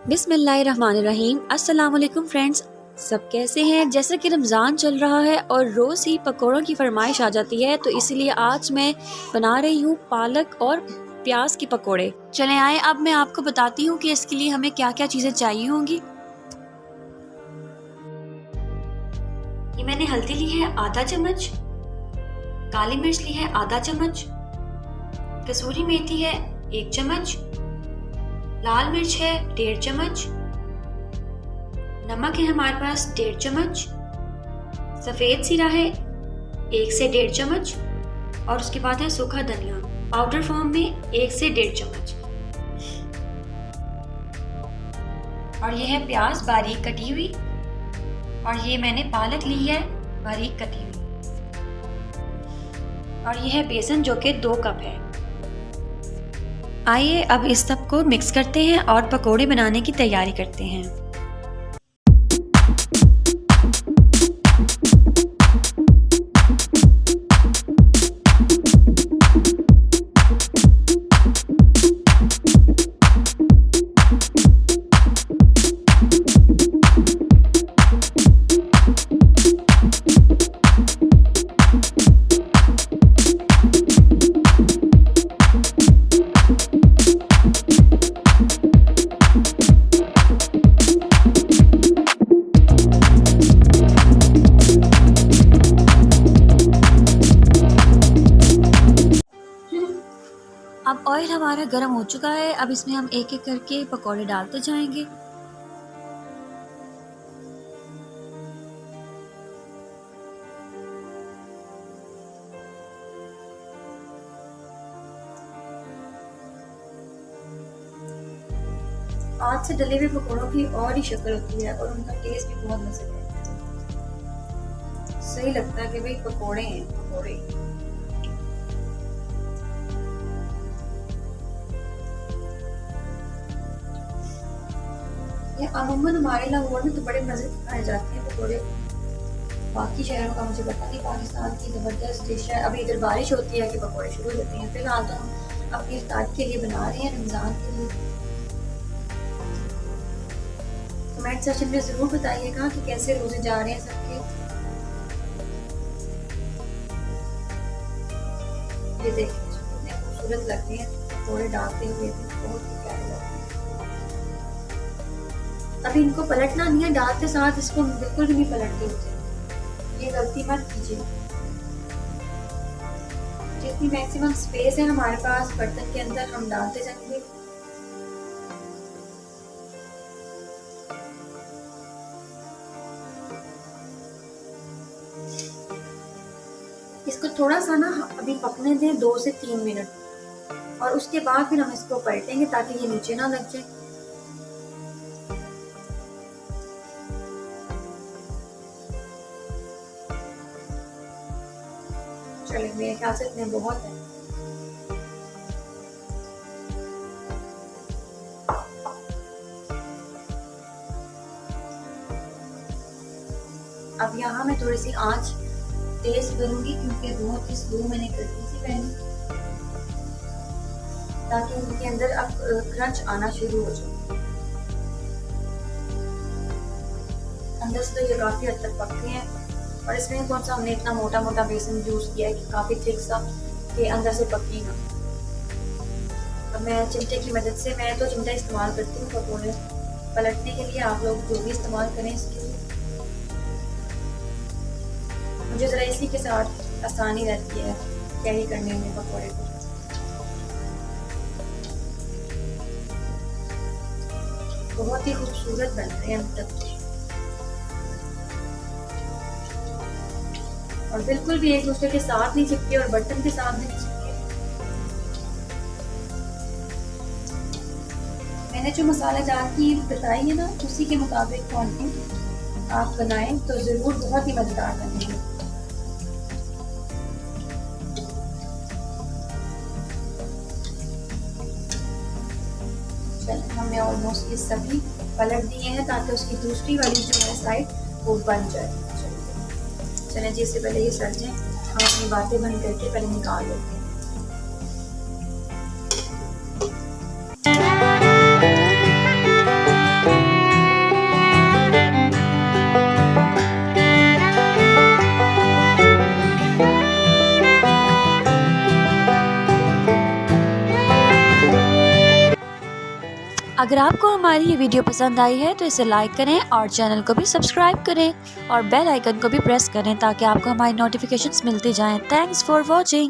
बिस्मिल्लाहिर्रहमानिर्रहीम। अस्सलाम वालेकुम फ्रेंड्स, सब कैसे हैं। जैसे कि रमज़ान चल रहा है और रोज़ ही पकौड़ों की फरमाइश आ जाती है, तो इसलिए आज मैं बना रही हूँ पालक और प्याज के पकोड़े। चलें आए, अब मैं आपको बताती हूँ कि इसके लिए हमें क्या क्या चीज़ें चाहिए होंगी। ये मैंने हल्दी ली है आधा चम्मच, काली मिर्च ली है आधा चम्मच, कसूरी मेथी है 1 चम्मच, लाल मिर्च है 1.5 चम्मच, नमक है हमारे पास 1.5 चम्मच, सफ़ेद जीरा है 1 से 1.5 चम्मच और उसके बाद है सूखा धनिया पाउडर फॉर्म में 1 से 1.5 चम्मच। और ये है प्याज बारीक कटी हुई और ये मैंने पालक ली है बारीक कटी हुई और ये है बेसन जो कि 2 कप है। आइए अब इस सब को मिक्स करते हैं और पकोड़े बनाने की तैयारी करते हैं। अब ऑयल हमारा गर्म हो चुका है, अब इसमें हम एक एक करके पकोड़े डालते जाएंगे। हाथ से डले हुए पकोड़ों की और ही शक्ल होती है और उनका टेस्ट भी बहुत मजेदार है। सही लगता है कि भाई पकोड़े हैं पकोड़े। ये अमूमन हमारे लाहौर में तो बड़े मजे से खाए जाते हैं पकोड़े। बाकी शहरों का मुझे पता नहीं, पाकिस्तान की जबरदस्त डिश है। अभी इधर बारिश होती है कि पकोड़े शुरू हो जाते हैं। फिलहाल तो हम अपनी इफ्तार के लिए बना रहे हैं, रमजान के लिए। कमेंट सेक्शन में जरूर बताइएगा कि कैसे रोजे जा रहे हैं सबके। ये देखिए कितने खूबसूरत लगते हैं पकोड़े डालते हुए, बहुत ही प्यारे लगते हैं। अभी इनको पलटना नहीं है, डालते साथ इसको बिल्कुल भी नहीं पलटते होते, ये गलती मत कीजिए। जितनी मैक्सिमम स्पेस है हमारे पास बर्तन के अंदर हम डालते जाएंगे। इसको थोड़ा सा ना अभी पकने दें 2 से 3 मिनट और उसके बाद फिर हम इसको पलटेंगे ताकि ये नीचे ना लग जाए। चलिए मेरे ख्याल से इतने बहुत है। अब यहाँ मैं थोड़ी सी आंच तेज करूंगी क्योंकि बहुत ही स्लो मैंने कर दी थी पहले, ताकि उनके अंदर अब क्रंच आना शुरू हो जाए। अंदर से तो ये काफी हद तक पक गए हैं और इसमें कौन सा हमने इतना मोटा मोटा बेसन यूज किया है कि काफी थिक सा के अंदर से पकी ना। अब मैं चिमटे की मदद से, मैं तो चिमटा इस्तेमाल करती हूँ पकोड़े पलटने के लिए, आप लोग जो भी इस्तेमाल करें इसके लिए। मुझे जरा इसी के साथ आसानी रहती है कैरी करने में पकोड़े को। बहुत ही खूबसूरत बनते हैं अब तक और बिल्कुल भी एक दूसरे के साथ नहीं चिपके और बर्तन के साथ नहीं चिपके। मैंने जो मसाला जार की बताई है ना, उसी के मुताबिक क्वांटिटी आप बनाएं तो जरूर बहुत ही मजेदार बनेंगे। ऑलमोस्ट ये सभी पलट दिए हैं ताकि उसकी दूसरी वाली जो है साइड वो बन जाए। चलिए जी, इससे पहले ये सड़ जाए हम अपनी बातें बंद करके पहले निकाल लेते हैं। अगर आपको हमारी ये वीडियो पसंद आई है तो इसे लाइक करें और चैनल को भी सब्सक्राइब करें और बेल आइकन को भी प्रेस करें ताकि आपको हमारी नोटिफिकेशंस मिलती जाएं। Thanks for watching.